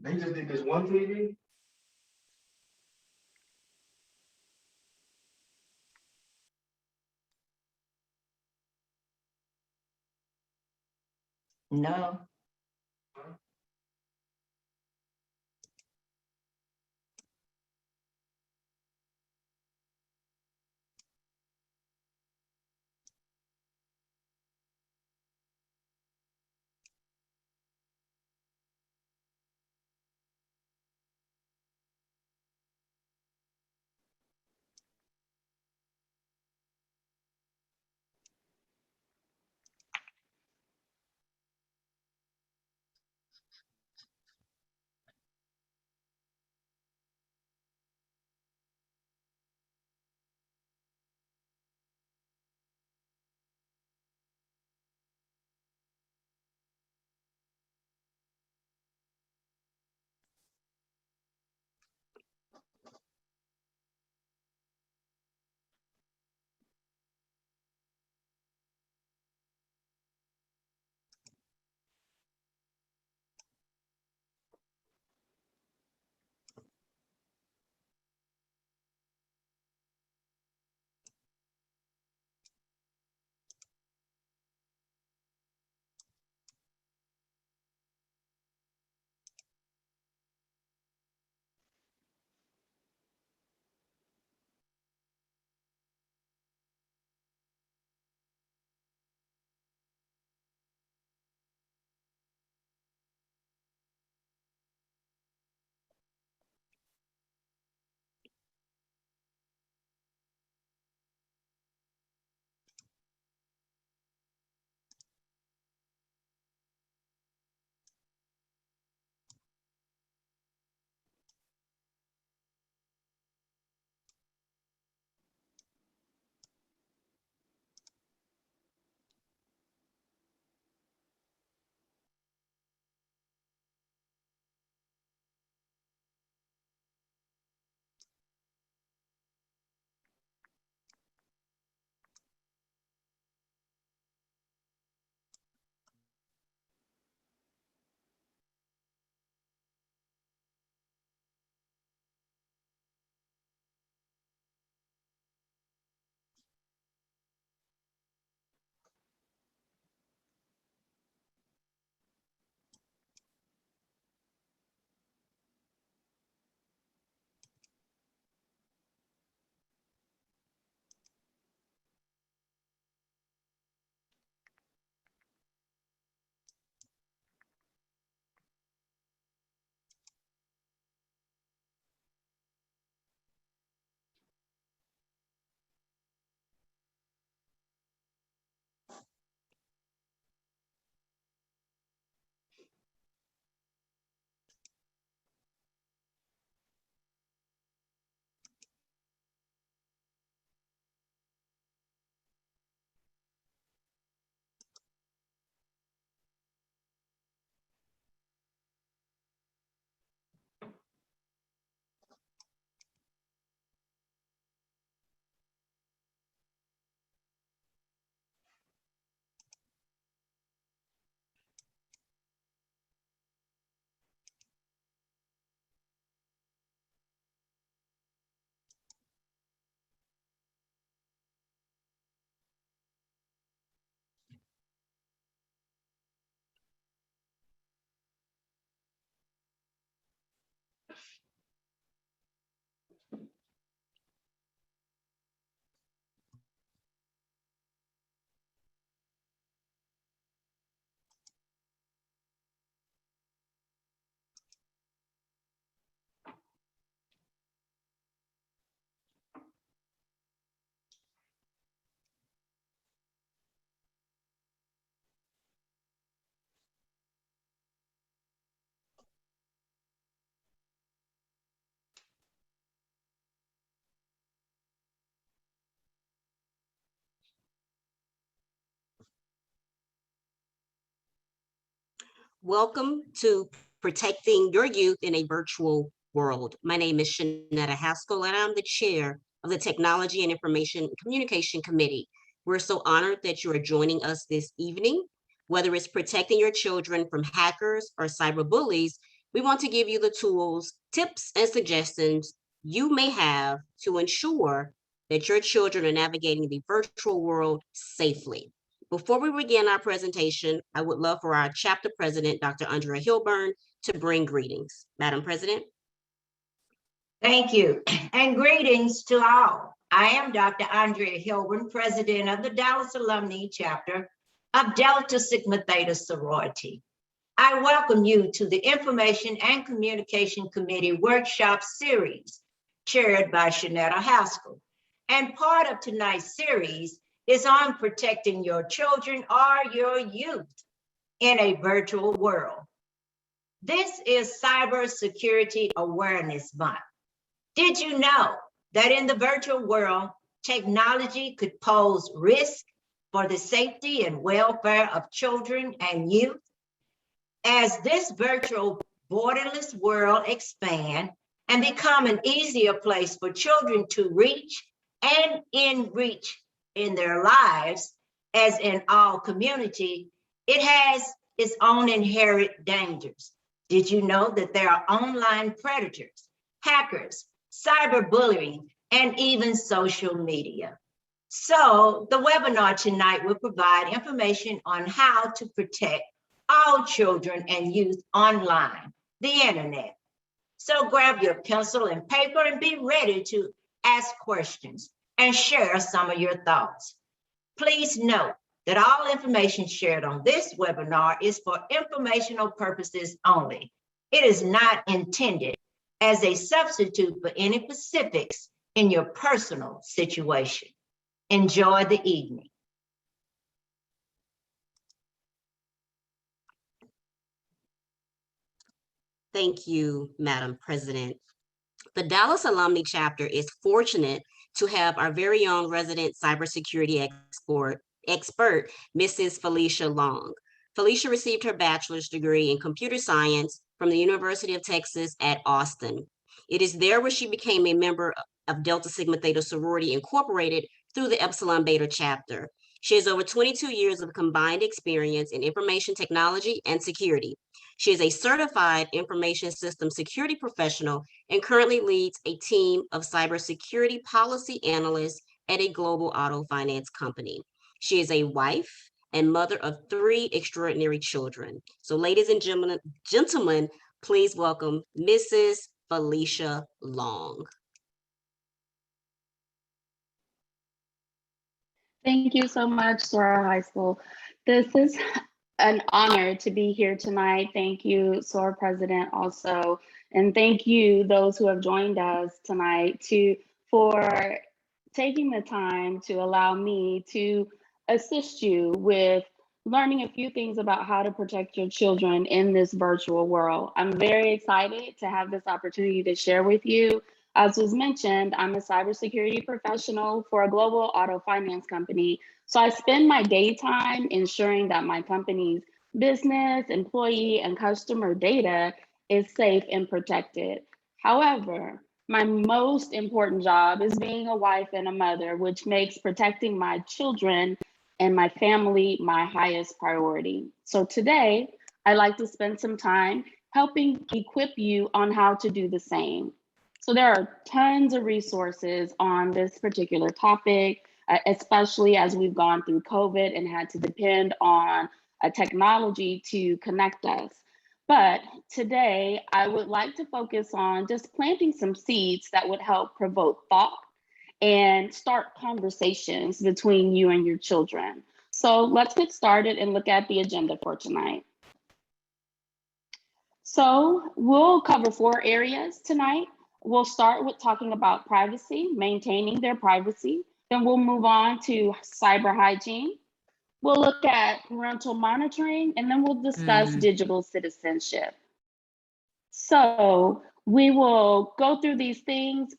They just did this one TV. No. Welcome to Protecting Your Youth in a Virtual World. My name is Shanetta Haskell, and I'm the chair of the Technology and Information Communication Committee. We're so honored that you are joining us this evening. Whether it's protecting your children from hackers or cyber bullies, We want to give you the tools, tips, and suggestions you may have to ensure that your children are navigating the virtual world safely. Before we begin our presentation, I would love for our chapter president, Dr. Andrea Hilburn, to bring greetings. Madam President. Thank you, and greetings to all. I am Dr. Andrea Hilburn, president of the Dallas Alumni Chapter of Delta Sigma Theta Sorority. I welcome you to the Information and Communication Committee Workshop Series, chaired by Shanetta Haskell. And part of tonight's series is on protecting your children or your youth in a virtual world. This is Cybersecurity Awareness Month. Did you know that in the virtual world, technology could pose risk for the safety and welfare of children and youth? As this virtual borderless world expand and become an easier place for children to reach and enrich in their lives, as in all community, it has its own inherent dangers. Did you know that there are online predators, hackers, cyberbullying, and even social media? So the webinar tonight will provide information on how to protect all children and youth online, the internet. So grab your pencil and paper and be ready to ask questions and share some of your thoughts. Please note that all information shared on this webinar is for informational purposes only. It is not intended as a substitute for any specifics in your personal situation. Enjoy the evening. Thank you, Madam President. The Dallas Alumni Chapter is fortunate to have our very own resident cybersecurity expert, Mrs. Felicia Long. Felicia received her bachelor's degree in computer science from the University of Texas at Austin. It is there where she became a member of Delta Sigma Theta Sorority Incorporated through the Epsilon Beta chapter. She has over 22 years of combined experience in information technology and security. She is a certified information system security professional and currently leads a team of cybersecurity policy analysts at a global auto finance company. She is a wife and mother of 3 extraordinary children. So ladies and gentlemen, please welcome Mrs. Felicia Long. Thank you so much, Sora High School. This is an honor to be here tonight. Thank you, SOAR President, also. And thank you, those who have joined us tonight, for taking the time to allow me to assist you with learning a few things about how to protect your children in this virtual world. I'm very excited to have this opportunity to share with you. As was mentioned, I'm a cybersecurity professional for a global auto finance company. So I spend my daytime ensuring that my company's business, employee, and customer data is safe and protected. However, my most important job is being a wife and a mother, which makes protecting my children and my family my highest priority. So today, I'd like to spend some time helping equip you on how to do the same. So there are tons of resources on this particular topic, especially as we've gone through COVID and had to depend on a technology to connect us. But today, I would like to focus on just planting some seeds that would help provoke thought and start conversations between you and your children. So let's get started and look at the agenda for tonight. So we'll cover 4 areas tonight. We'll start with talking about privacy, maintaining their privacy. Then we'll move on to cyber hygiene. We'll look at parental monitoring, and then we'll discuss digital citizenship. So we will go through these things.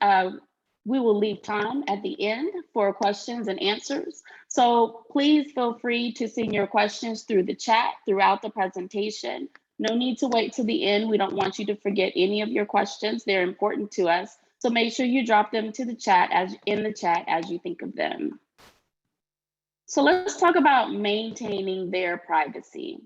We will leave time at the end for questions and answers. So please feel free to send your questions through the chat throughout the presentation. No need to wait till the end. We don't want you to forget any of your questions. They're important to us. So make sure you drop them to the chat in the chat as you think of them. So let's talk about maintaining their privacy.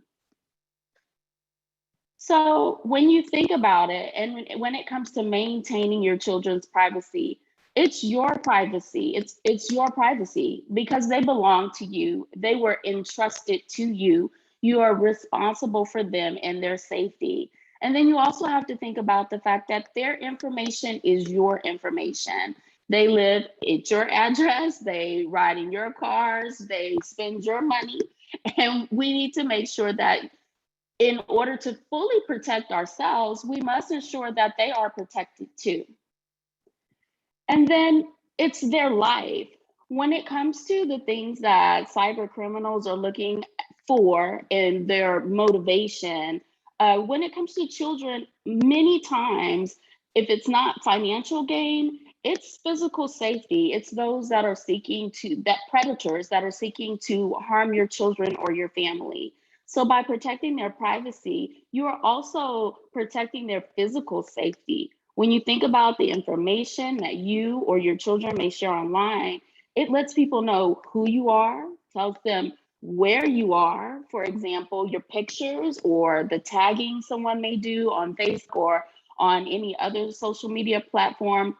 So when you think about it, and when it comes to maintaining your children's privacy, it's your privacy. It's your privacy because they belong to you. They were entrusted to you. You are responsible for them and their safety. And then you also have to think about the fact that their information is your information. They live at your address, they ride in your cars, they spend your money. And we need to make sure that in order to fully protect ourselves, we must ensure that they are protected too. And then it's their life. When it comes to the things that cyber criminals are looking for in their motivation, when it comes to children, many times, if it's not financial gain, it's physical safety. It's those that are seeking to, that predators that are seeking to harm your children or your family. So by protecting their privacy, you are also protecting their physical safety. When you think about the information that you or your children may share online, it lets people know who you are, tells them where you are. For example, your pictures or the tagging someone may do on Facebook or on any other social media platform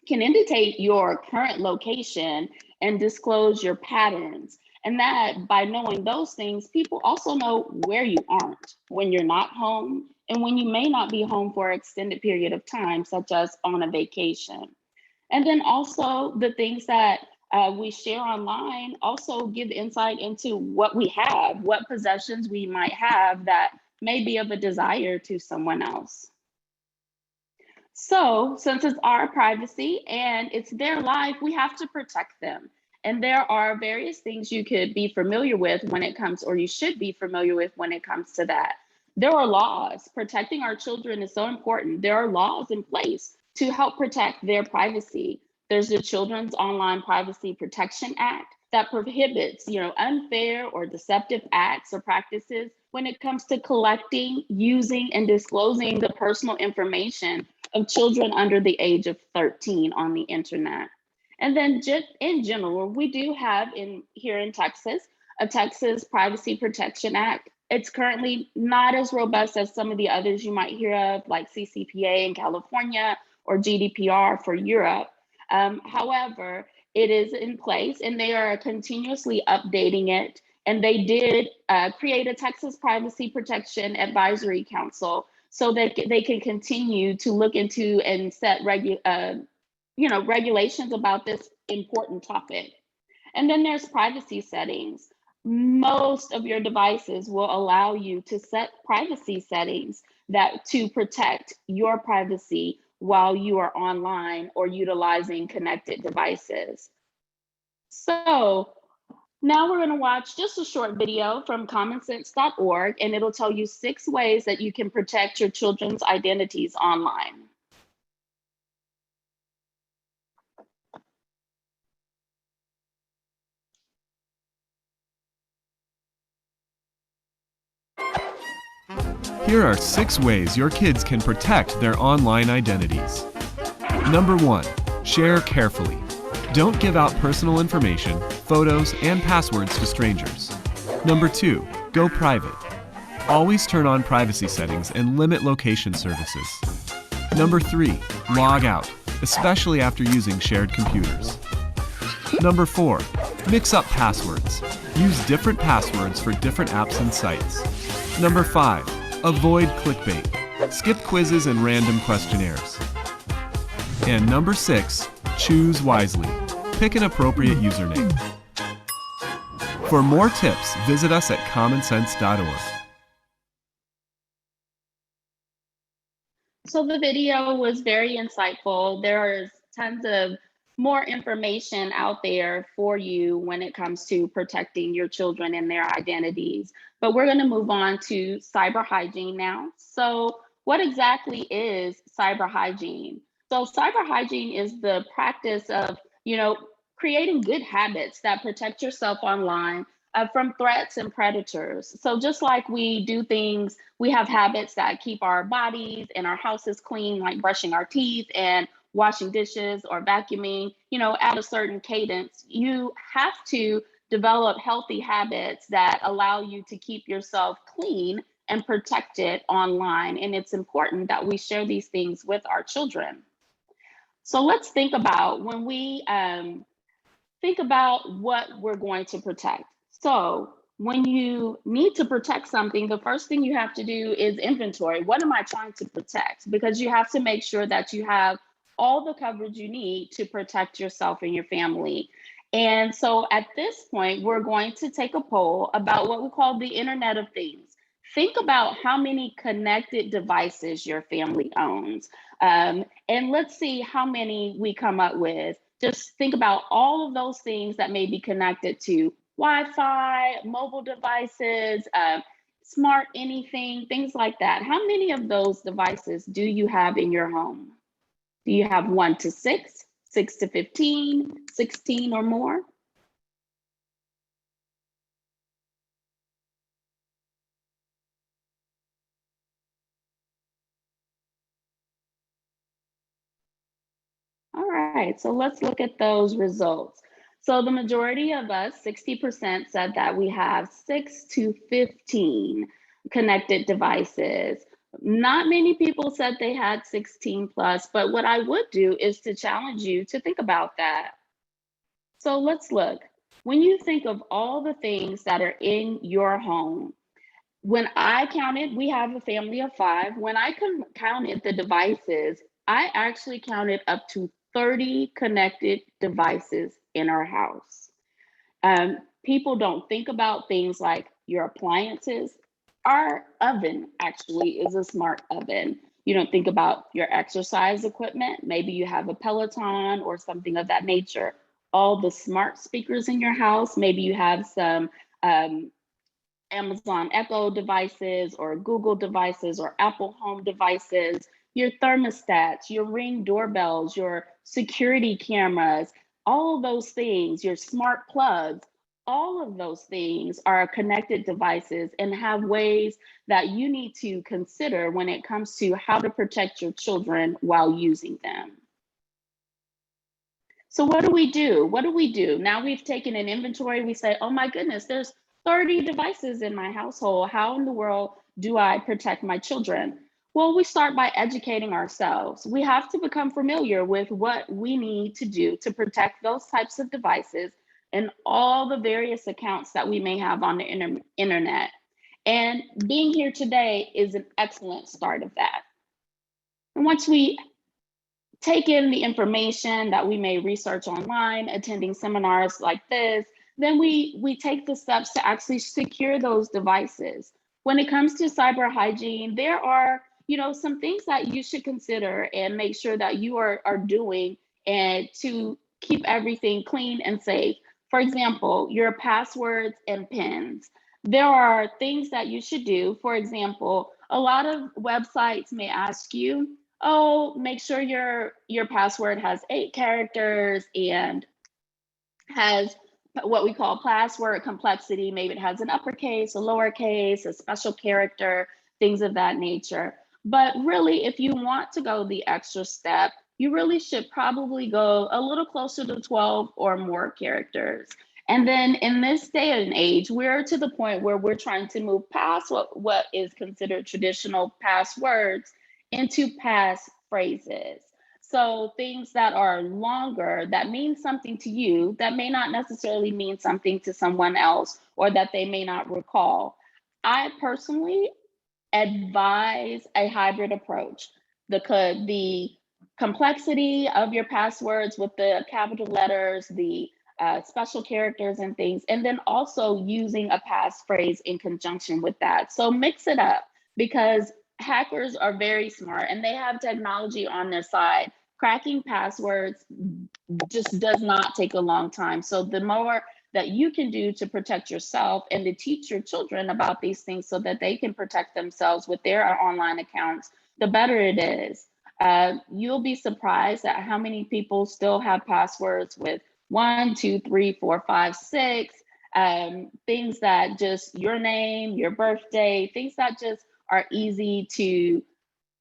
can indicate your current location and disclose your patterns. And that by knowing those things, people also know where you aren't, when you're not home, and when you may not be home for an extended period of time, such as on a vacation. And then also the things that we share online also give insight into what we have, what possessions we might have that may be of a desire to someone else. So since it's our privacy and it's their life, we have to protect them. And there are various things you could be familiar with when it comes, or you should be familiar with when it comes to that. There are laws. Protecting our children is so important. There are laws in place to help protect their privacy. There's the Children's Online Privacy Protection Act that prohibits, unfair or deceptive acts or practices when it comes to collecting, using, and disclosing the personal information of children under the age of 13 on the internet. And then just in general, we do have here in Texas, a Texas Privacy Protection Act. It's currently not as robust as some of the others you might hear of, like CCPA in California or GDPR for Europe. However, it is in place and they are continuously updating it. And they did create a Texas Privacy Protection Advisory Council so that they can continue to look into and set regulations about this important topic. And then there's privacy settings. Most of your devices will allow you to set privacy settings that to protect your privacy while you are online or utilizing connected devices. So now we're going to watch just a short video from commonsense.org, and it'll tell you 6 ways that you can protect your children's identities online. Here are 6 ways your kids can protect their online identities. Number 1, share carefully. Don't give out personal information, photos, and passwords to strangers. Number 2, go private. Always turn on privacy settings and limit location services. Number 3, log out, especially after using shared computers. Number 4, mix up passwords. Use different passwords for different apps and sites. Number 5, avoid clickbait. Skip quizzes and random questionnaires. And number 6, choose wisely. Pick an appropriate username. For more tips, visit us at commonsense.org. So the video was very insightful. There is tons of more information out there for you when it comes to protecting your children and their identities. But we're going to move on to cyber hygiene now. So what exactly is cyber hygiene? So cyber hygiene is the practice of, creating good habits that protect yourself online from threats and predators. So just like we do things, we have habits that keep our bodies and our houses clean, like brushing our teeth and washing dishes or vacuuming, at a certain cadence. You have to develop healthy habits that allow you to keep yourself clean and protect it online. And it's important that we share these things with our children. So let's think about when we think about what we're going to protect. So when you need to protect something, the first thing you have to do is inventory. What am I trying to protect? Because you have to make sure that you have all the coverage you need to protect yourself and your family. And so at this point, we're going to take a poll about what we call the Internet of Things. Think about how many connected devices your family owns. And let's see how many we come up with. Just think about all of those things that may be connected to Wi-Fi, mobile devices, smart anything, things like that. How many of those devices do you have in your home? Do you have 1 to 6, 6 to 15, 16 or more? All right, so let's look at those results. So the majority of us, 60%, said that we have 6 to 15 connected devices. Not many people said they had 16 plus, but what I would do is to challenge you to think about that. So let's look. When you think of all the things that are in your home, when I counted, we have a family of 5. When I counted the devices, I actually counted up to 30 connected devices in our house. People don't think about things like your appliances. Our oven actually is a smart oven. You don't think about your exercise equipment. Maybe you have a Peloton or something of that nature. All the smart speakers in your house. Maybe you have some Amazon Echo devices or Google devices or Apple Home devices, your thermostats, your Ring doorbells, your security cameras, all of those things, your smart plugs, all of those things are connected devices and have ways that you need to consider when it comes to how to protect your children while using them. So what do we do? What do we do? Now we've taken an inventory, we say, oh my goodness, there's 30 devices in my household. How in the world do I protect my children? Well, we start by educating ourselves. We have to become familiar with what we need to do to protect those types of devices and all the various accounts that we may have on the internet. And being here today is an excellent start of that. And once we take in the information that we may research online, attending seminars like this, then we take the steps to actually secure those devices. When it comes to cyber hygiene, there are some things that you should consider and make sure that you are doing and to keep everything clean and safe. For example, your passwords and PINs. There are things that you should do. For example, a lot of websites may ask you, oh, make sure your password has 8 characters and has what we call password complexity. Maybe it has an uppercase, a lowercase, a special character, things of that nature. But really, if you want to go the extra step, you really should probably go a little closer to 12 or more characters. And then in this day and age, we're to the point where we're trying to move past what is considered traditional passwords into pass phrases. So things that are longer, that mean something to you, that may not necessarily mean something to someone else, or that they may not recall. I personally advise a hybrid approach. The complexity of your passwords with the capital letters, the special characters and things, and then also using a passphrase in conjunction with that. So mix it up, because hackers are very smart and they have technology on their side. Cracking passwords just does not take a long time. So the more that you can do to protect yourself and to teach your children about these things so that they can protect themselves with their online accounts, the better it is. You'll be surprised at how many people still have passwords with 1, 2, 3, 4, 5, 6, things that just your name, your birthday, things that just are easy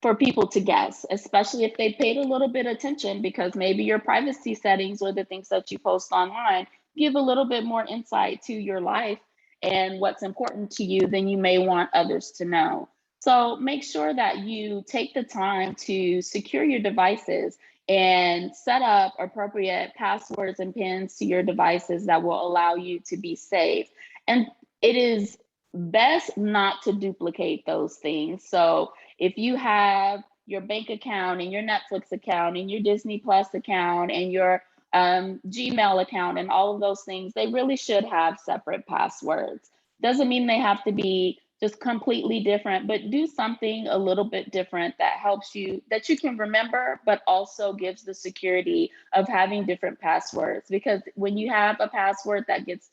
for people to guess, especially if they paid a little bit of attention, because maybe your privacy settings or the things that you post online give a little bit more insight to your life. and what's important to you than you may want others to know. So make sure that you take the time to secure your devices and set up appropriate passwords and pins to your devices that will allow you to be safe. And it is best not to duplicate those things. So if you have your bank account and your Netflix account and your Disney Plus account and your Gmail account and all of those things, they really should have separate passwords. Doesn't mean they have to be just completely different, but do something a little bit different that helps you, that you can remember, but also gives the security of having different passwords. Because when you have a password that gets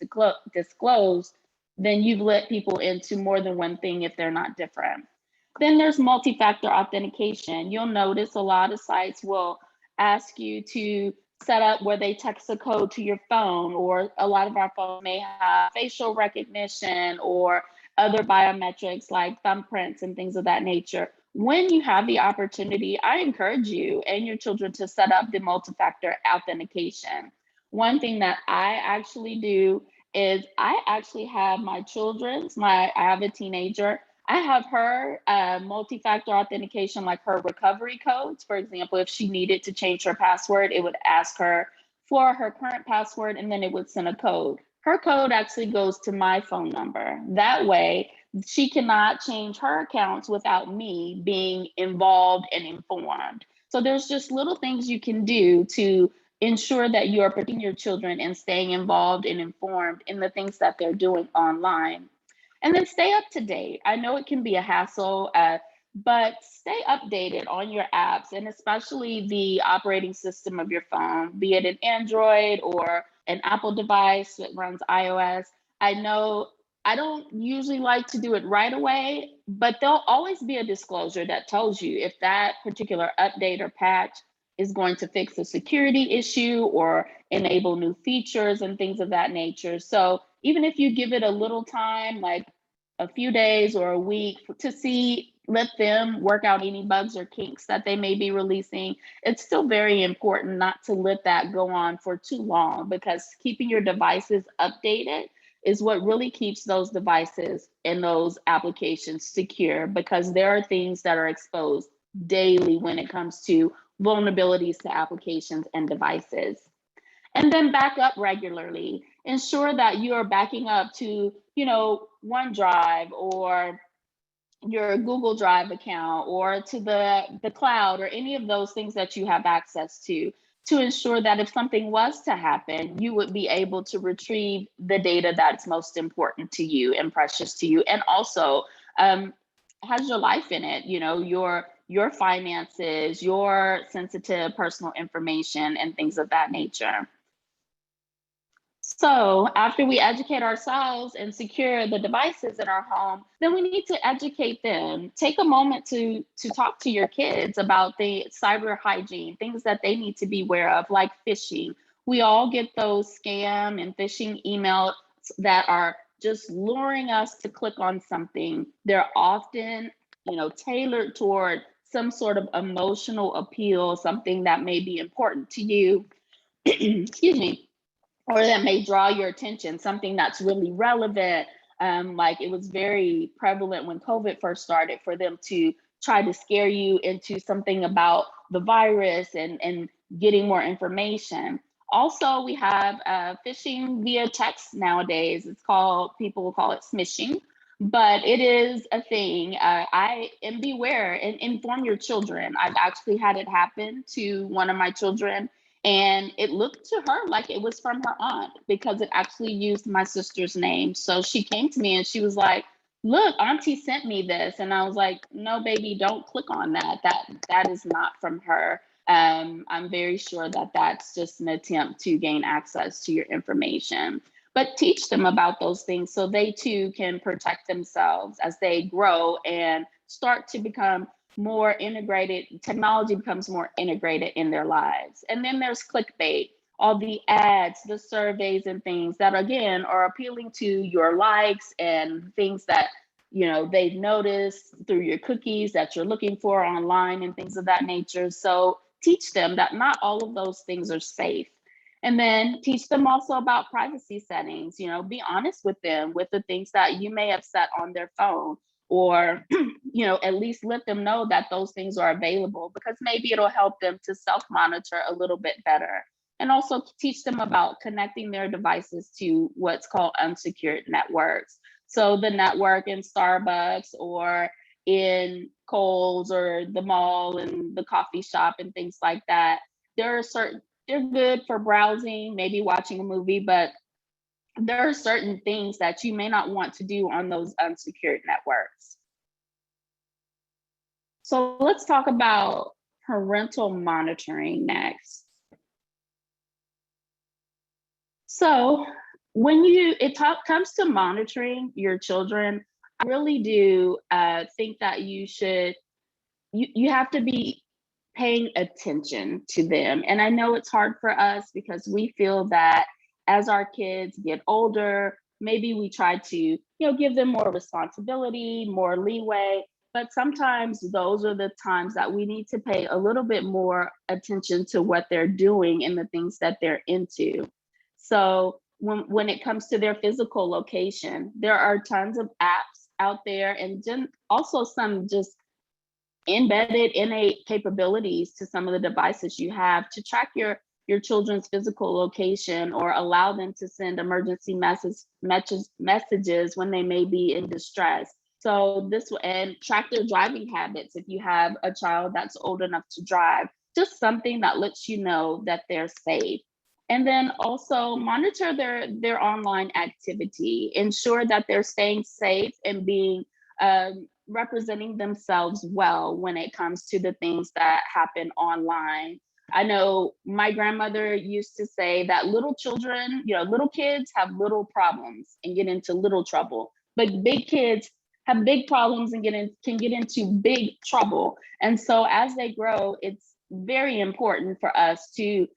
disclosed, then you've let people into more than one thing if they're not different. Then there's multi-factor authentication. You'll notice a lot of sites will ask you to set up where they text a code to your phone, or a lot of our phones may have facial recognition or other biometrics like thumbprints and things of that nature. When you have the opportunity, I encourage you and your children to set up the multi-factor authentication. One thing that I actually do is I actually have my children's, I have a teenager, I have her multi-factor authentication, like her recovery codes. For example, if she needed to change her password, it would ask her for her current password, and then it would send a code. Her code actually goes to my phone number. That way, she cannot change her accounts without me being involved and informed. So there's just little things you can do to ensure that you are protecting your children and staying involved and informed in the things that they're doing online. And then stay up to date. I know it can be a hassle, but stay updated on your apps, and especially the operating system of your phone, be it an Android or an Apple device that runs iOS. I know I don't usually like to do it right away, but there'll always be a disclosure that tells you if that particular update or patch is going to fix a security issue or enable new features and things of that nature. So even if you give it a little time, like a few days or a week to see, let them work out any bugs or kinks that they may be releasing, it's still very important not to let that go on for too long, because keeping your devices updated is what really keeps those devices and those applications secure, because there are things that are exposed daily when it comes to vulnerabilities to applications and devices. And then back up regularly. Ensure that you are backing up to, OneDrive or your Google Drive account, or to the cloud, or any of those things that you have access to ensure that if something was to happen, you would be able to retrieve the data that's most important to you and precious to you, and also has your life in it, your finances, your sensitive personal information, and things of that nature. So after we educate ourselves and secure the devices in our home, then we need to educate them. Take a moment to talk to your kids about the cyber hygiene, things that they need to be aware of, like phishing. We all get those scam and phishing emails that are just luring us to click on something. They're often, tailored toward some sort of emotional appeal, something that may be important to you. Excuse me. Or that may draw your attention, something that's really relevant. Like it was very prevalent when COVID first started for them to try to scare you into something about the virus and getting more information. Also, we have phishing via text nowadays. People will call it smishing, but it is a thing. And beware and inform your children. I've actually had it happen to one of my children, and it looked to her like it was from her aunt, because it actually used my sister's name. So she came to me and she was like, "Look, Auntie sent me this." And I was like, "No, baby, don't click on that. That is not from her. I'm very sure that that's just an attempt to gain access to your information." But teach them about those things so they too can protect themselves as they grow and start to become more integrated. Technology becomes more integrated in their lives. And then there's clickbait, all the ads, the surveys and things that, again, are appealing to your likes and things that, they've noticed through your cookies that you're looking for online and things of that nature. So teach them that not all of those things are safe. And then teach them also about privacy settings, be honest with them with the things that you may have set on their phone, or, at least let them know that those things are available, because maybe it'll help them to self-monitor a little bit better. And also teach them about connecting their devices to what's called unsecured networks. So the network in Starbucks or in Kohl's or the mall and the coffee shop and things like that, they're good for browsing, maybe watching a movie, but there are certain things that you may not want to do on those unsecured networks. So let's talk about parental monitoring next. So when comes to monitoring your children, I really do think that you have to be paying attention to them. And I know it's hard for us because we feel that as our kids get older, maybe we try to, give them more responsibility, more leeway, but sometimes those are the times that we need to pay a little bit more attention to what they're doing and the things that they're into. So when it comes to their physical location, there are tons of apps out there, and then also some just embedded innate capabilities to some of the devices you have to track your children's physical location, or allow them to send emergency messages when they may be in distress. So and track their driving habits if you have a child that's old enough to drive, just something that lets you know that they're safe. And then also monitor their online activity, ensure that they're staying safe and being representing themselves well when it comes to the things that happen online. I know my grandmother used to say that little kids have little problems and get into little trouble, but big kids have big problems and can get into big trouble. And so as they grow, it's very important for us to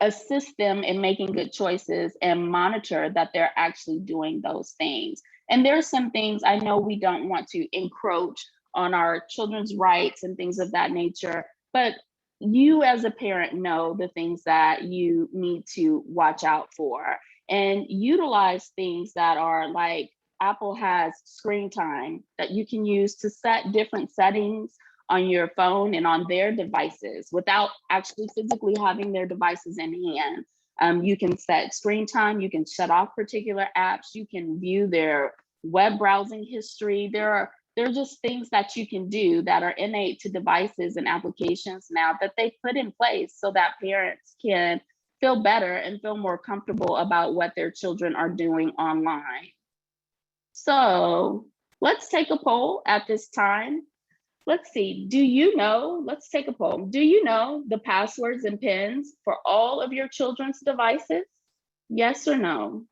assist them in making good choices and monitor that they're actually doing those things. And there's some things I know we don't want to encroach on our children's rights and things of that nature, but you as a parent know the things that you need to watch out for, and utilize things that are like Apple has screen time that you can use to set different settings on your phone and on their devices without actually physically having their devices in hand. You can set screen time, you can shut off particular apps, you can view their web browsing history. There are just things that you can do that are innate to devices and applications now that they put in place so that parents can feel better and feel more comfortable about what their children are doing online. So let's take a poll at this time. Let's see, let's take a poll. Do you know the passwords and pins for all of your children's devices? Yes or no?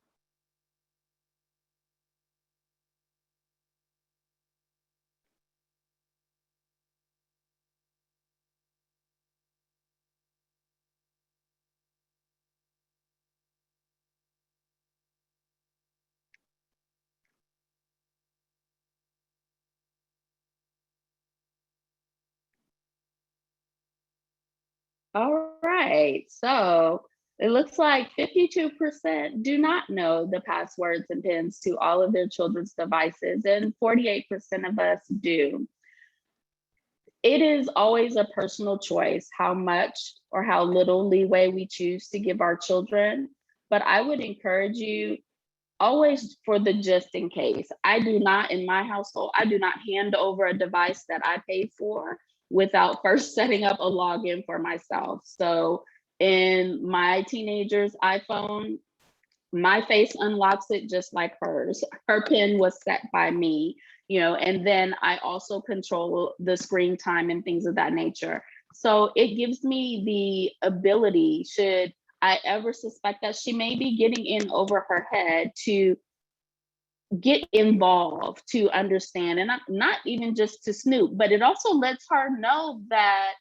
All right, so it looks like 52% do not know the passwords and pins to all of their children's devices, and 48% of us do. It is always a personal choice how much or how little leeway we choose to give our children, but I would encourage you always for the just in case. In my household, I do not hand over a device that I paid for without first setting up a login for myself. So in my teenager's iPhone, my face unlocks it just like hers. Her PIN was set by me, and then I also control the screen time and things of that nature. So it gives me the ability, should I ever suspect that she may be getting in over her head, to get involved, to understand, and not even just to snoop, but it also lets her know that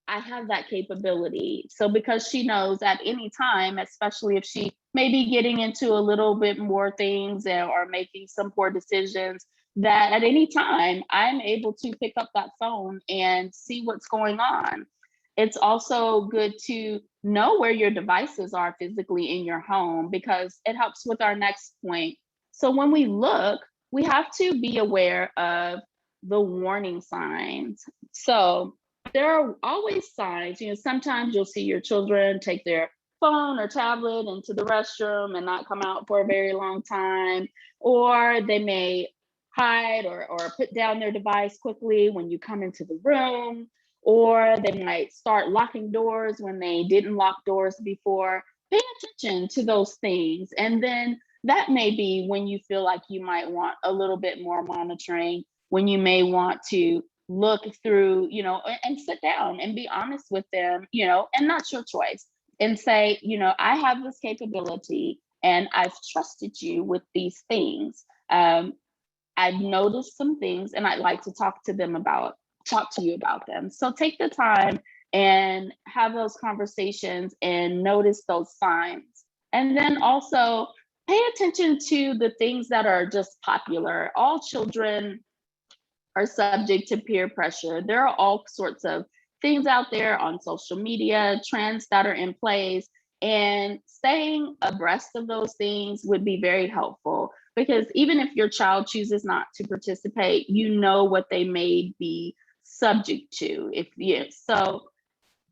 I have that capability. So because she knows at any time, especially if she may be getting into a little bit more things or making some poor decisions, that at any time I'm able to pick up that phone and see what's going on. It's also good to know where your devices are physically in your home, because it helps with our next point. So when we look, we have to be aware of the warning signs. So there are always signs. Sometimes you'll see your children take their phone or tablet into the restroom and not come out for a very long time, or they may hide or put down their device quickly when you come into the room, or they might start locking doors when they didn't lock doors before. Pay attention to those things. And then that may be when you feel like you might want a little bit more monitoring, when you may want to look through, and sit down and be honest with them, and that's your choice. And say, I have this capability and I've trusted you with these things. I've noticed some things and I'd like to talk to you about them. So take the time and have those conversations and notice those signs. And then also pay attention to the things that are just popular. All children are subject to peer pressure. There are all sorts of things out there on social media, trends that are in place, and staying abreast of those things would be very helpful, because even if your child chooses not to participate, you know what they may be subject to. So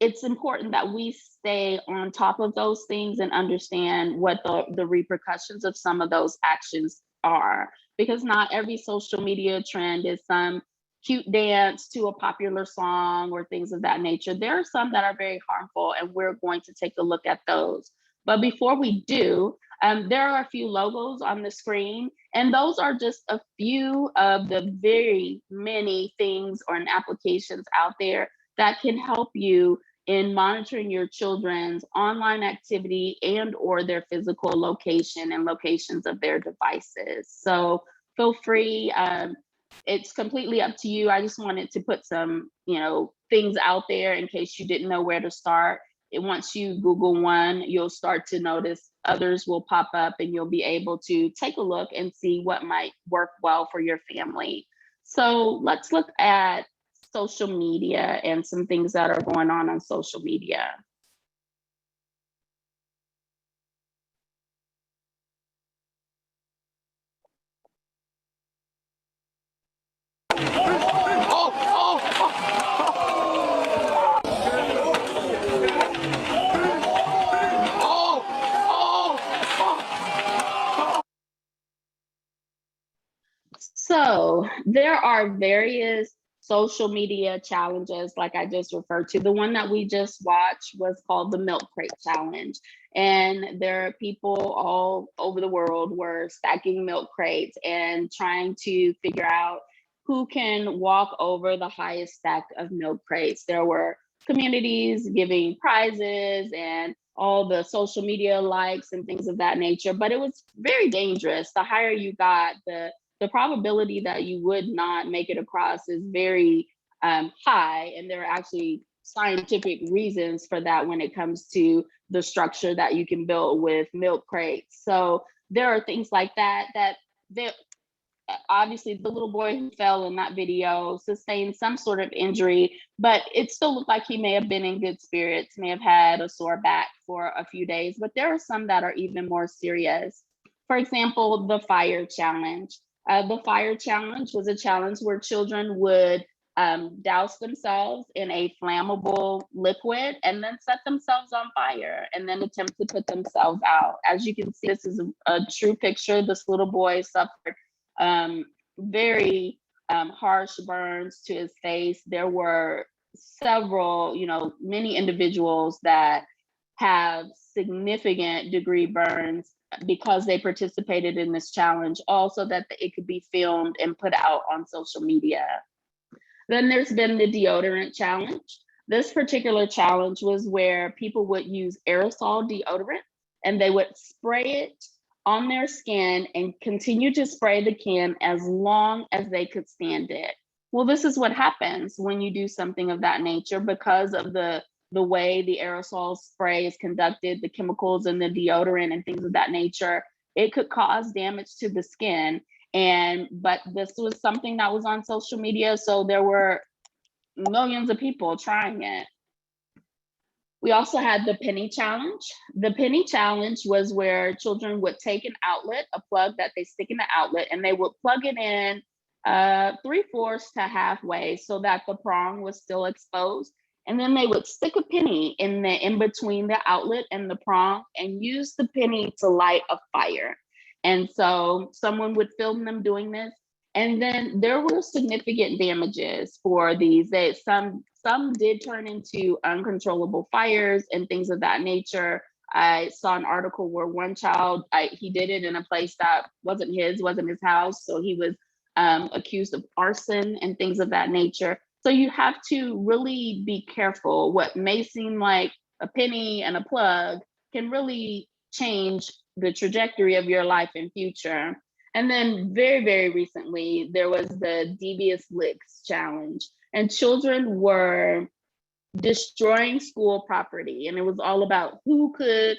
it's important that we stay on top of those things and understand what the repercussions of some of those actions are, because not every social media trend is some cute dance to a popular song or things of that nature. There are some that are very harmful, and we're going to take a look at those. But before we do, there are a few logos on the screen, and those are just a few of the very many things or applications out there that can help you in monitoring your children's online activity and or their physical location and locations of their devices. So feel free. It's completely up to you. I just wanted to put some, things out there in case you didn't know where to start. And once you Google one, you'll start to notice others will pop up, and you'll be able to take a look and see what might work well for your family. So let's look at social media and some things that are going on social media. So there are various social media challenges, like I just referred to. The one that we just watched was called the Milk Crate Challenge. And there are people all over the world were stacking milk crates and trying to figure out who can walk over the highest stack of milk crates. There were communities giving prizes and all the social media likes and things of that nature, but it was very dangerous. The higher you got, the probability that you would not make it across is very high. And there are actually scientific reasons for that when it comes to the structure that you can build with milk crates. So there are things like that, obviously the little boy who fell in that video sustained some sort of injury, but it still looked like he may have been in good spirits, may have had a sore back for a few days, but there are some that are even more serious. For example, the fire challenge. The fire challenge was a challenge where children would douse themselves in a flammable liquid and then set themselves on fire and then attempt to put themselves out. As you can see, this is a true picture. This little boy suffered very harsh burns to his face. There were several, many individuals that have significant degree burns because they participated in this challenge, also that it could be filmed and put out on social media. Then there's been the deodorant challenge. This particular challenge was where people would use aerosol deodorant and they would spray it on their skin and continue to spray the can as long as they could stand it. Well, this is what happens when you do something of that nature because of the way the aerosol spray is conducted, the chemicals in the deodorant and things of that nature. It could cause damage to the skin. But this was something that was on social media, so there were millions of people trying it. We also had the penny challenge. The penny challenge was where children would take an outlet, a plug that they stick in the outlet, and they would plug it in 3/4 to halfway so that the prong was still exposed. And then they would stick a penny in between the outlet and the prong and use the penny to light a fire. And so someone would film them doing this. And then there were significant damages for these. Some did turn into uncontrollable fires and things of that nature. I saw an article where one child, he did it in a place that wasn't his house. So he was accused of arson and things of that nature. So you have to really be careful. What may seem like a penny and a plug can really change the trajectory of your life and future. And then very, very recently, there was the Devious Licks Challenge, and children were destroying school property. And it was all about who could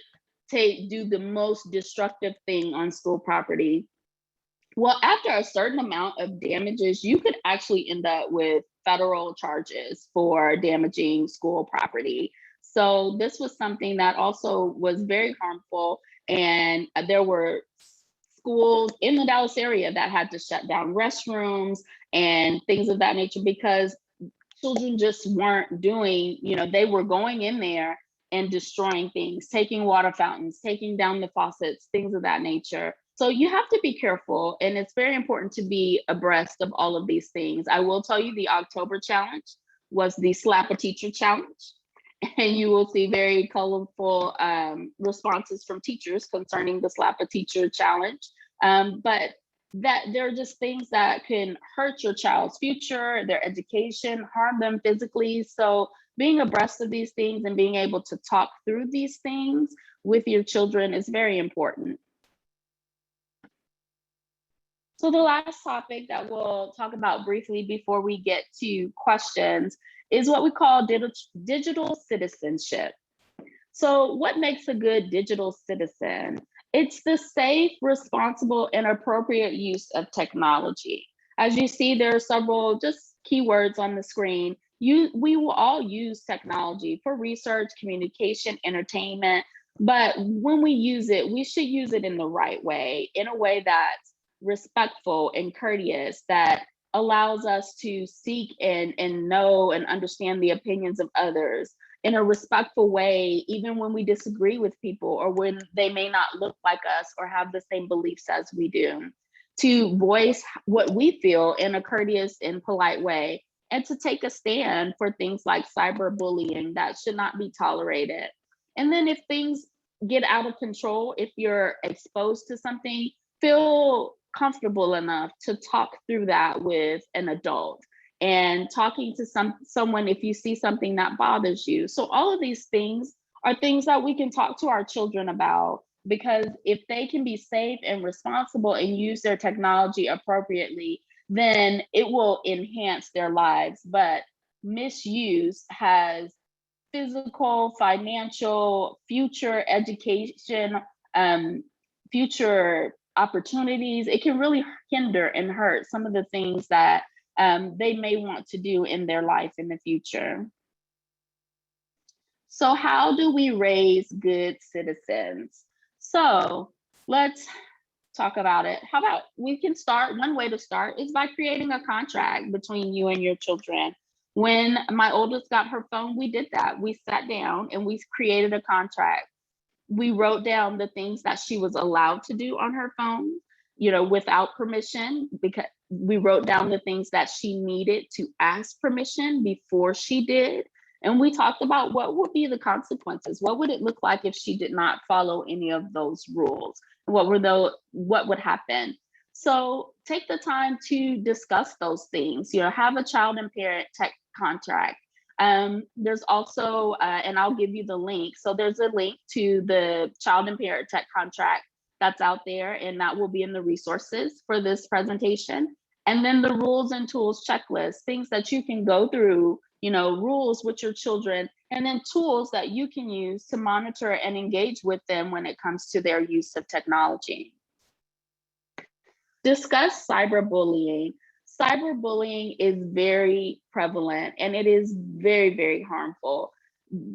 do the most destructive thing on school property. Well, after a certain amount of damages, you could actually end up with federal charges for damaging school property. So this was something that also was very harmful. And there were schools in the Dallas area that had to shut down restrooms and things of that nature because children just weren't doing, they were going in there and destroying things, taking water fountains, taking down the faucets, things of that nature. So you have to be careful, and it's very important to be abreast of all of these things. I will tell you the October challenge was the Slap a Teacher challenge, and you will see very colorful responses from teachers concerning the Slap a Teacher challenge. But that there are just things that can hurt your child's future, their education, harm them physically. So being abreast of these things and being able to talk through these things with your children is very important. So the last topic that we'll talk about briefly before we get to questions is what we call digital citizenship. So what makes a good digital citizen? It's the safe, responsible, and appropriate use of technology. As you see, there are several just keywords on the screen. We will all use technology for research, communication, entertainment, but when we use it, we should use it in the right way, in a way that's respectful and courteous, that allows us to seek and know and understand the opinions of others in a respectful way, even when we disagree with people or when they may not look like us or have the same beliefs as we do, to voice what we feel in a courteous and polite way, and to take a stand for things like cyberbullying that should not be tolerated. And then if things get out of control, if you're exposed to something, feel comfortable enough to talk through that with an adult and talking to someone if you see something that bothers you. So all of these things are things that we can talk to our children about, because if they can be safe and responsible and use their technology appropriately, then it will enhance their lives. But misuse has physical, financial, future education, future opportunities. It can really hinder and hurt some of the things that they may want to do in their life in the future. So how do we raise good citizens? So let's talk about it. How about we can start, one way to start is by creating a contract between you and your children. When my oldest got her phone, we did that. We sat down and we created a contract. We wrote down the things that she was allowed to do on her phone, without permission, because we wrote down the things that she needed to ask permission before she did. And we talked about what would be the consequences. What would it look like if she did not follow any of those rules? What would happen? So take the time to discuss those things. Have a child and parent tech contract. There's also, and I'll give you the link. So there's a link to the child and parent tech contract that's out there, and that will be in the resources for this presentation. And then the rules and tools checklist, things that you can go through, rules with your children, and then tools that you can use to monitor and engage with them when it comes to their use of technology. Discuss cyberbullying. Cyberbullying is very prevalent and it is very, very harmful.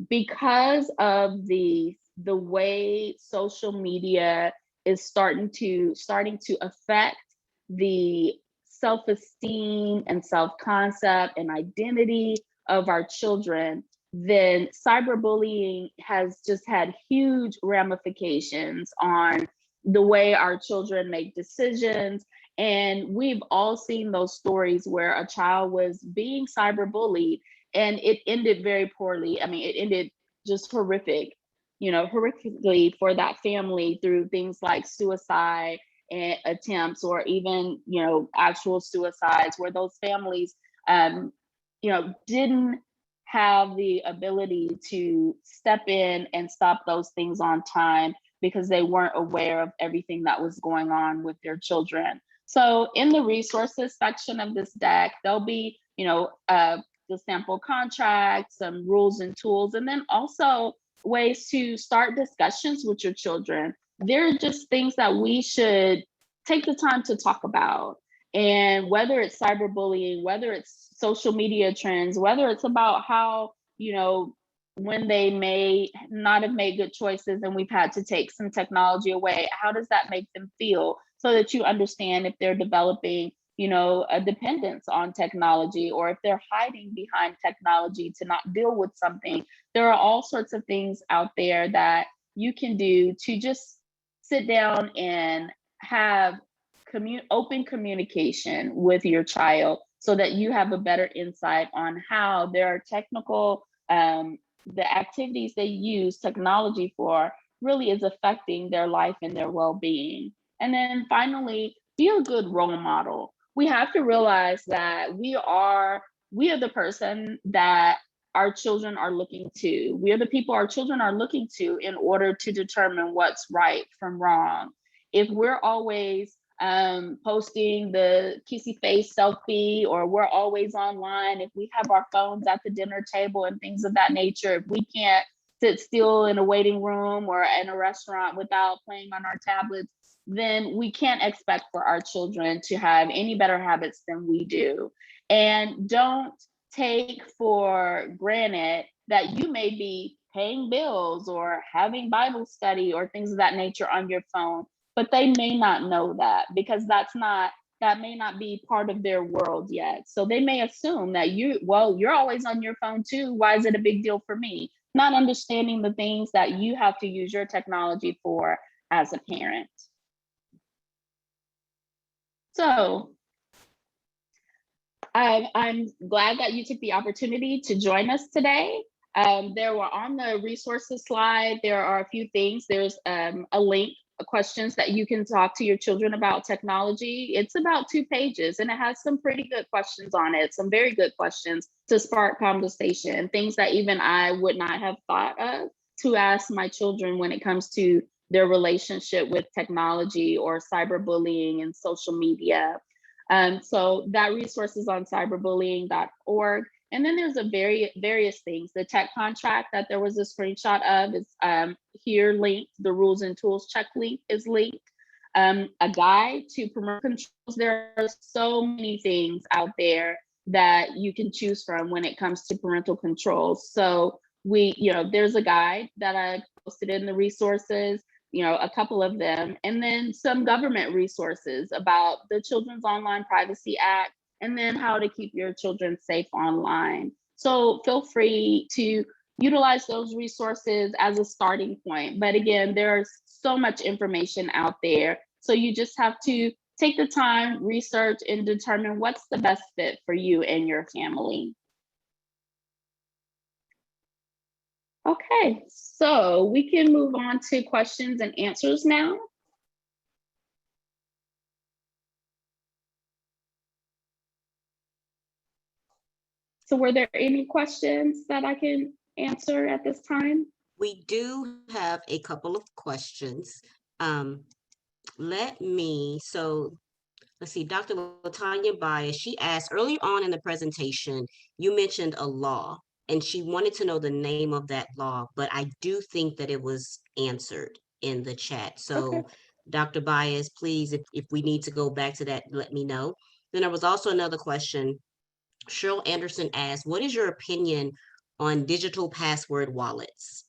because of the way social media is starting to affect the self-esteem and self-concept and identity of our children, then cyberbullying has just had huge ramifications on the way our children make decisions. And we've all seen those stories where a child was being cyberbullied and it ended very poorly. I mean, it ended just horrifically for that family through things like suicide and attempts, or even, actual suicides, where those families, didn't have the ability to step in and stop those things on time because they weren't aware of everything that was going on with their children. So in the resources section of this deck, there'll be, the sample contract, some rules and tools, and then also ways to start discussions with your children. They're just things that we should take the time to talk about. And whether it's cyberbullying, whether it's social media trends, whether it's about how, when they may not have made good choices and we've had to take some technology away, how does that make them feel? So that you understand if they're developing, a dependence on technology, or if they're hiding behind technology to not deal with something. There are all sorts of things out there that you can do to just sit down and have open communication with your child so that you have a better insight on how their technical, the activities they use technology for really is affecting their life and their well-being. And then finally, be a good role model. We have to realize that we are the person that our children are looking to. We are the people our children are looking to in order to determine what's right from wrong. If we're always posting the kissy face selfie, or we're always online, if we have our phones at the dinner table and things of that nature, if we can't sit still in a waiting room or in a restaurant without playing on our tablets, then we can't expect for our children to have any better habits than we do. And don't take for granted that you may be paying bills or having Bible study or things of that nature on your phone, but they may not know that because that may not be part of their world yet. So they may assume that you're always on your phone too. Why is it a big deal for me? Not understanding the things that you have to use your technology for as a parent. So I'm glad that you took the opportunity to join us today. There were on the resources slide, there are a few things. There's a link, questions that you can talk to your children about technology. It's about 2 pages and it has some pretty good questions on it, some very good questions to spark conversation, things that even I would not have thought of to ask my children when it comes to their relationship with technology or cyberbullying and social media. So that resource is on cyberbullying.org. And then there's various things. The tech contract that there was a screenshot of is here linked. The rules and tools check link is linked. A guide to parental controls. There are so many things out there that you can choose from when it comes to parental controls. So there's a guide that I posted in the resources, a couple of them, and then some government resources about the Children's Online Privacy Act, and then how to keep your children safe online. So feel free to utilize those resources as a starting point. But again, there's so much information out there. So you just have to take the time, research, and determine what's the best fit for you and your family. Okay, so we can move on to questions and answers now. So were there any questions that I can answer at this time? We do have a couple of questions. Let's see, Dr. Latanya Bias, she asked early on in the presentation, you mentioned a law, and she wanted to know the name of that law, but I do think that it was answered in the chat. So Okay. Dr. Bias, please, if we need to go back to that, let me know. Then there was also another question. Cheryl Anderson asked, what is your opinion on digital password wallets?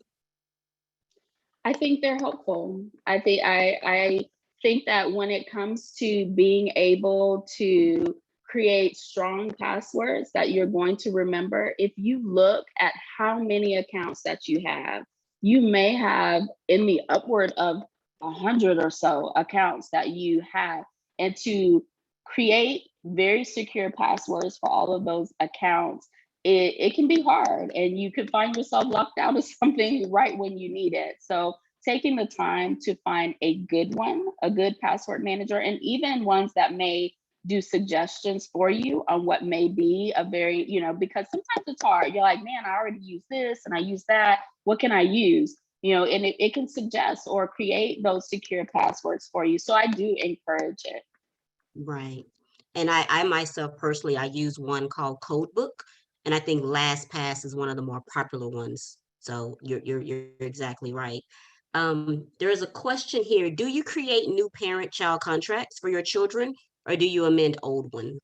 I think they're helpful. I think that when it comes to being able to create strong passwords that you're going to remember, if you look at how many accounts that you may have in the upward of 100 or so accounts that you have, and to create very secure passwords for all of those accounts, it can be hard, and you could find yourself locked out of something right when you need it. So taking the time to find a good one, a good password manager, and even ones that may do suggestions for you on what may be a very, because sometimes it's hard. You're like, man, I already use this and I use that. What can I use? And it can suggest or create those secure passwords for you. So I do encourage it. Right. And I myself personally, I use one called Codebook, and I think LastPass is one of the more popular ones. So you're exactly right. There is a question here. Do you create new parent-child contracts for your children, or do you amend old ones?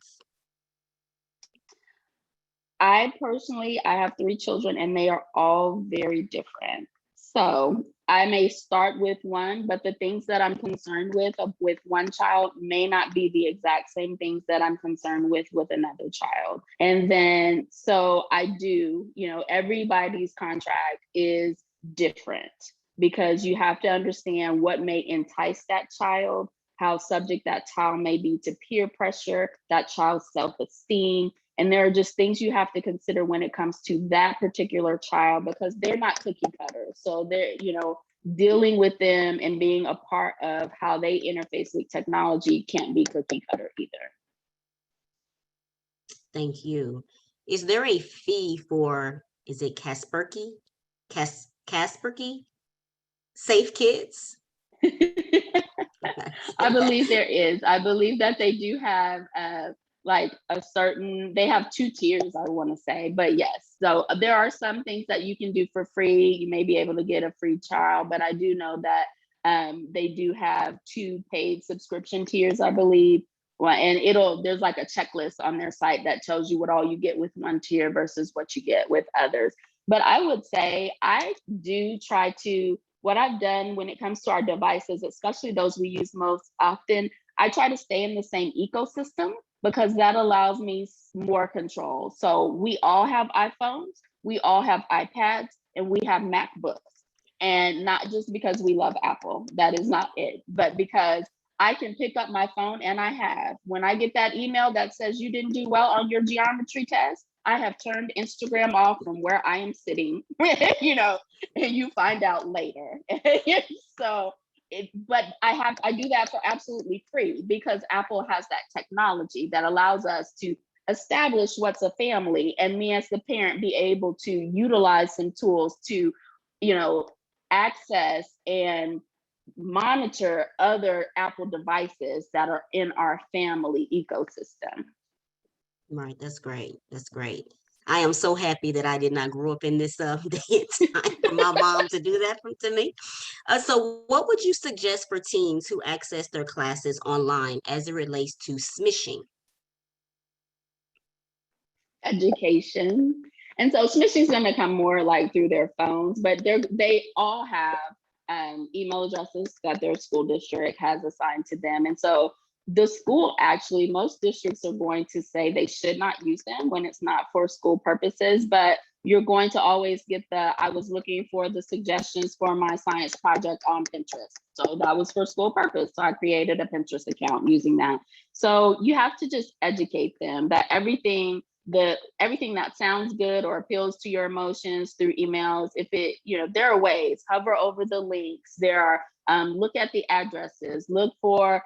I personally, I have 3 children and they are all very different. So I may start with one, but the things that I'm concerned with one child may not be the exact same things that I'm concerned with another child. And then, so I do, everybody's contract is different because you have to understand what may entice that child, how subject that child may be to peer pressure, that child's self-esteem. And there are just things you have to consider when it comes to that particular child, because they're not cookie cutters. So they're, dealing with them and being a part of how they interface with technology can't be cookie cutter either. Thank you. Is there a fee for, is it Kaspersky? Kaspersky? Safe Kids? I believe there is. I believe that they do have like a certain, they have 2 tiers, I want to say, but yes. So there are some things that you can do for free. You may be able to get a free trial, but I do know that they do have 2 paid subscription tiers, I believe. Well, and there's like a checklist on their site that tells you what all you get with one tier versus what you get with others. But I would say I do try to, what I've done when it comes to our devices, especially those we use most often, I try to stay in the same ecosystem because that allows me more control. So we all have iPhones, we all have iPads, and we have MacBooks. And not just because we love Apple, that is not it, but because I can pick up my phone, and when I get that email that says you didn't do well on your geometry test, I have turned Instagram off from where I am sitting, and you find out later. So, but I do that for absolutely free because Apple has that technology that allows us to establish what's a family, and me as the parent be able to utilize some tools to, access and monitor other Apple devices that are in our family ecosystem. Right, that's great. That's great. I am so happy that I did not grow up in this day and time for my mom to do that to me. So what would you suggest for teens who access their classes online as it relates to smishing? Education. And so smishing is going to come more like through their phones, but they all have email addresses that their school district has assigned to them. And so the school, actually, most districts are going to say they should not use them when it's not for school purposes, but you're going to always get I was looking for the suggestions for my science project on Pinterest. So that was for school purpose. So I created a Pinterest account using that. So you have to just educate them that everything that sounds good or appeals to your emotions through emails, there are ways, hover over the links. There are, look at the addresses, look for,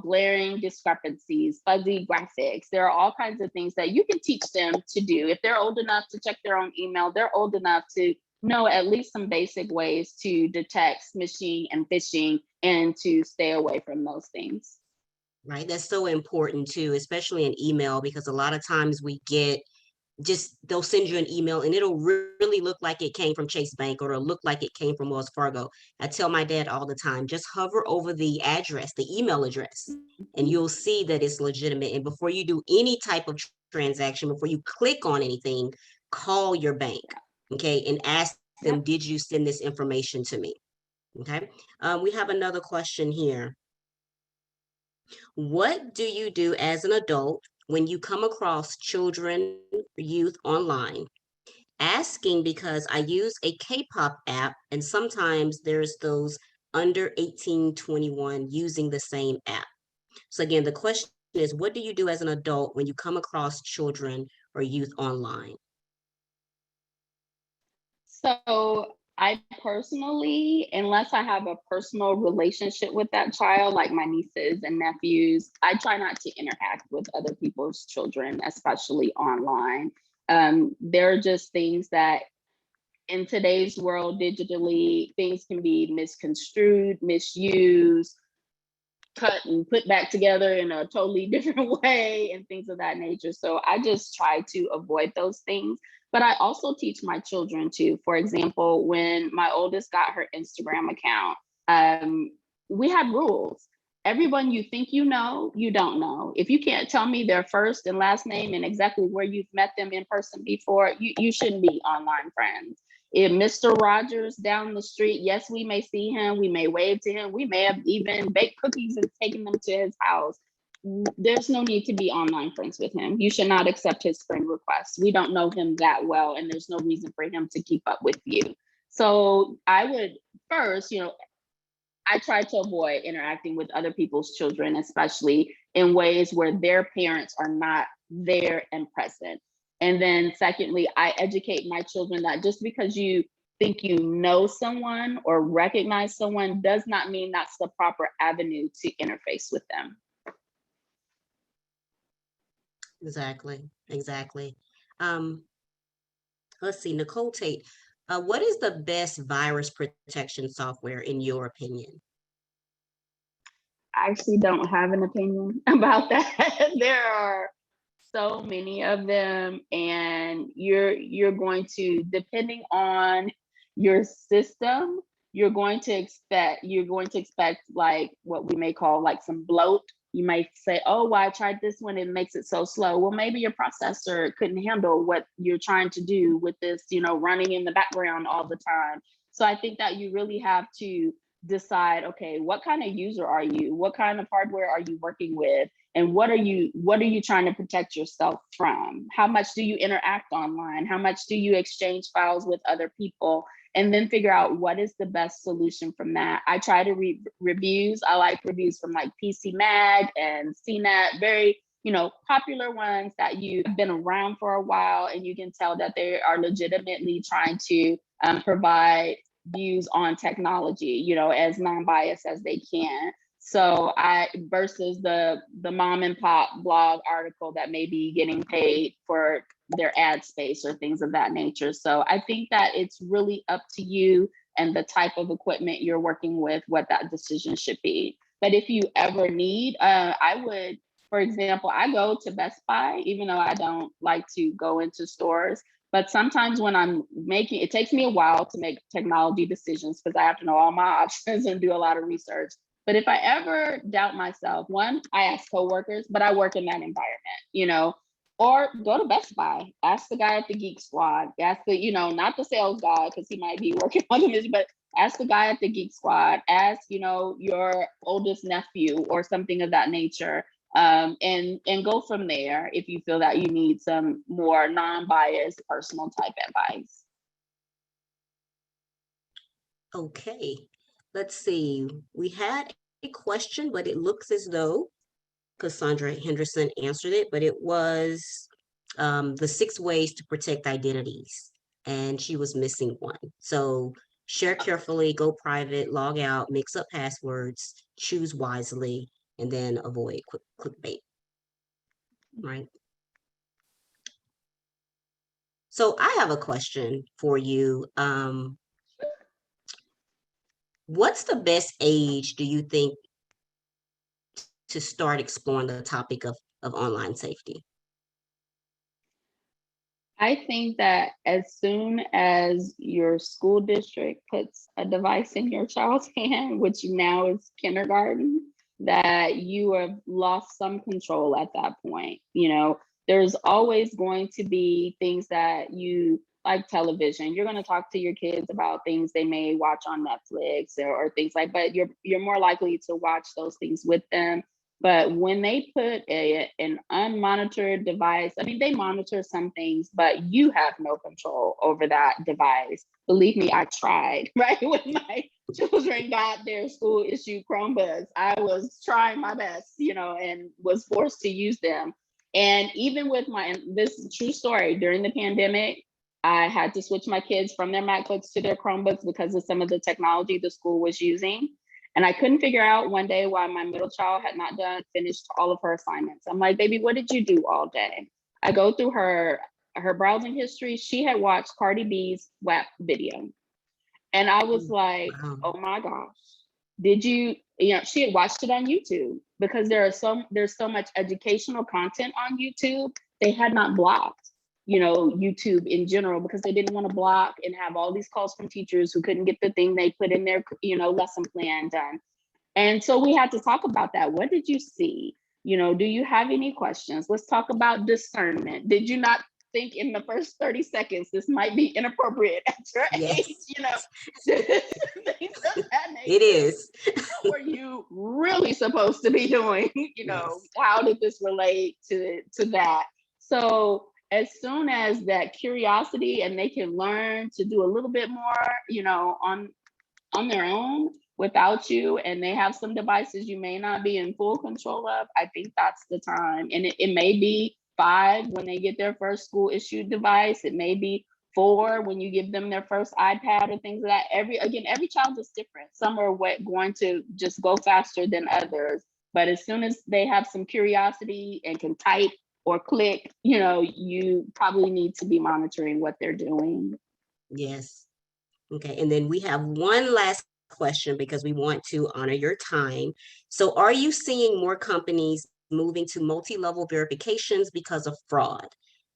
glaring discrepancies, fuzzy graphics. There are all kinds of things that you can teach them to do. If they're old enough to check their own email, they're old enough to know at least some basic ways to detect smishing and phishing and to stay away from those things. Right, that's so important too, especially in email, because a lot of times they'll send you an email and it'll really look like it came from Chase Bank, or it'll look like it came from Wells Fargo. I tell my dad all the time, just hover over the address, the email address, and you'll see that it's legitimate. And before you do any type of transaction, before you click on anything, call your bank. okay, and ask them, did you send this information to me? Okay, we have another question here. What do you do as an adult when you come across children, youth online? Asking because I use a K-pop app and sometimes there's those under 18, 21 using the same app. So again, the question is, what do you do as an adult when you come across children or youth online? So I personally, unless I have a personal relationship with that child, like my nieces and nephews, I try not to interact with other people's children, especially online. There are just things that in today's world, digitally, things can be misconstrued, misused, cut and put back together in a totally different way and things of that nature. So I just try to avoid those things. But I also teach my children to, for example, when my oldest got her Instagram account, we had rules. Everyone you think you know, you don't know. If you can't tell me their first and last name and exactly where you've met them in person before, you shouldn't be online friends. If Mr. Rogers down the street, yes, we may see him, we may wave to him, we may have even baked cookies and taken them to his house. There's no need to be online friends with him. You should not accept his friend requests. We don't know him that well, and there's no reason for him to keep up with you. So I would first, I try to avoid interacting with other people's children, especially in ways where their parents are not there and present. And then secondly, I educate my children that just because you think you know someone or recognize someone does not mean that's the proper avenue to interface with them. Exactly, exactly. Um, let's see, Nicole Tate, what is the best virus protection software in your opinion? I actually don't have an opinion about that. There are so many of them, and you're going to, depending on your system, you're going to expect like what we may call like some bloat. You might say, oh, well, I tried this one, it makes it so slow. Well, maybe your processor couldn't handle what you're trying to do with this, running in the background all the time. So I think that you really have to decide, okay, what kind of user are you? What kind of hardware are you working with? And what are you trying to protect yourself from? How much do you interact online? How much do you exchange files with other people? And then figure out what is the best solution from that. I try to read reviews. I like reviews from like PC Mag and CNET, very popular ones that you've been around for a while, and you can tell that they are legitimately trying to provide views on technology, as non-biased as they can. So I versus the mom and pop blog article that may be getting paid for their ad space or things of that nature. So I think that it's really up to you and the type of equipment you're working with, what that decision should be. But if you ever need, I would, for example, I go to Best Buy, even though I don't like to go into stores. But sometimes when it takes me a while to make technology decisions because I have to know all my options and do a lot of research. But if I ever doubt myself, one, I ask coworkers, but I work in that environment, or go to Best Buy, ask the guy at the Geek Squad, ask the, not the sales guy, because he might be working on this, but ask the guy at the Geek Squad, ask, your oldest nephew or something of that nature. And go from there if you feel that you need some more non-biased personal type advice. Okay, let's see. We had a question, but it looks as though Cassandra Henderson answered it, but it was the 6 ways to protect identities, and she was missing one. So share carefully, go private, log out, mix up passwords, choose wisely, and then avoid clickbait, right? So I have a question for you. What's the best age do you think to start exploring the topic of online safety? I think that as soon as your school district puts a device in your child's hand, which now is kindergarten, that you have lost some control at that point. There's always going to be things that you like television. You're going to talk to your kids about things they may watch on Netflix or things like, but you're more likely to watch those things with them. But when they put an unmonitored device, I mean, they monitor some things, but you have no control over that device. Believe me, I tried, right? When my children got their school issued Chromebooks, I was trying my best, and was forced to use them. And even with this true story, during the pandemic, I had to switch my kids from their MacBooks to their Chromebooks because of some of the technology the school was using. And I couldn't figure out one day why my middle child had not finished all of her assignments. I'm like, baby, what did you do all day? I go through her browsing history. She had watched Cardi B's WAP video. And I was like, oh my gosh, did you, she had watched it on YouTube because there's so much educational content on YouTube. They had not blocked, YouTube in general, because they didn't want to block and have all these calls from teachers who couldn't get the thing they put in their, lesson plan done. And so we had to talk about that. What did you see? Do you have any questions? Let's talk about discernment. Did you not think in the first 30 seconds this might be inappropriate at your age? Things of that nature. It is. What were you really supposed to be doing? How did this relate to that? So as soon as that curiosity and they can learn to do a little bit more, on their own without you, and they have some devices you may not be in full control of, I think that's the time. And it may be 5 when they get their first school issued device. It may be 4 when you give them their first iPad or things like that. Every child is different. Some are going to just go faster than others. But as soon as they have some curiosity and can type or click, you probably need to be monitoring what they're doing. Yes. Okay. And then we have one last question because we want to honor your time. So are you seeing more companies moving to multi-level verifications because of fraud?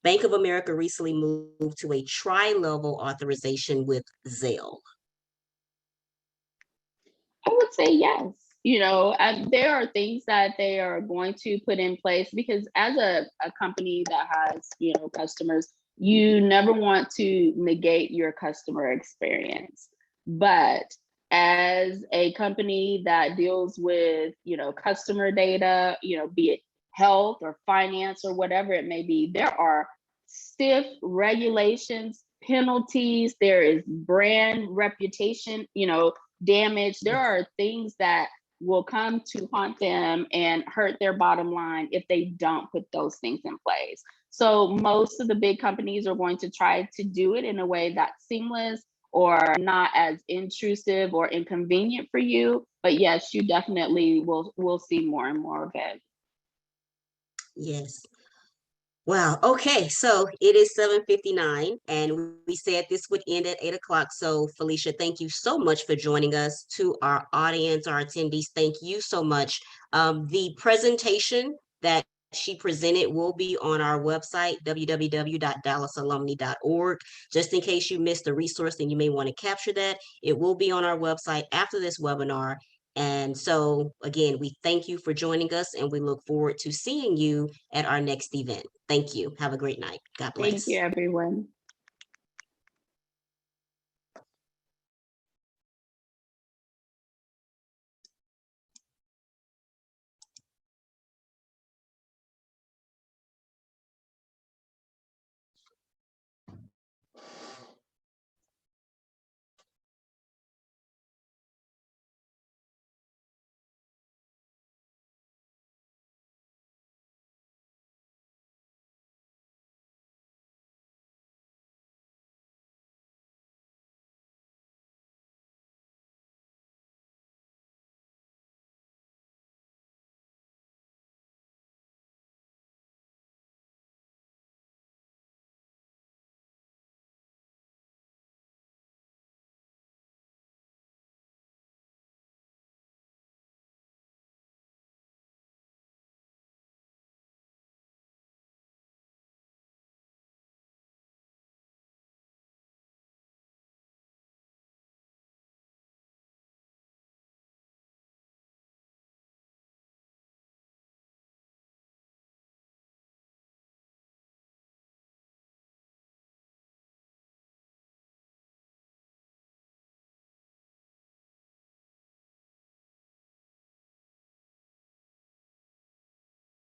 Bank of America recently moved to a tri-level authorization with Zelle. I would say yes. There are things that they are going to put in place because as a company that has, customers, you never want to negate your customer experience. But as a company that deals with, customer data, be it health or finance or whatever it may be, there are stiff regulations, penalties, there is brand reputation, damage. There are things that will come to haunt them and hurt their bottom line if they don't put those things in place. So most of the big companies are going to try to do it in a way that's seamless or not as intrusive or inconvenient for you. But yes, you definitely will see more and more of it. Yes. Wow. Okay. So it is 7:59 and we said this would end at 8 o'clock. So Felicia, thank you so much for joining us. To our audience, our attendees, thank you so much. The presentation that she presented will be on our website, www.dallasalumni.org. Just in case you missed the resource and you may want to capture that, it will be on our website after this webinar. And so again, we thank you for joining us and we look forward to seeing you at our next event. Thank you. Have a great night. God bless. Thank you, everyone.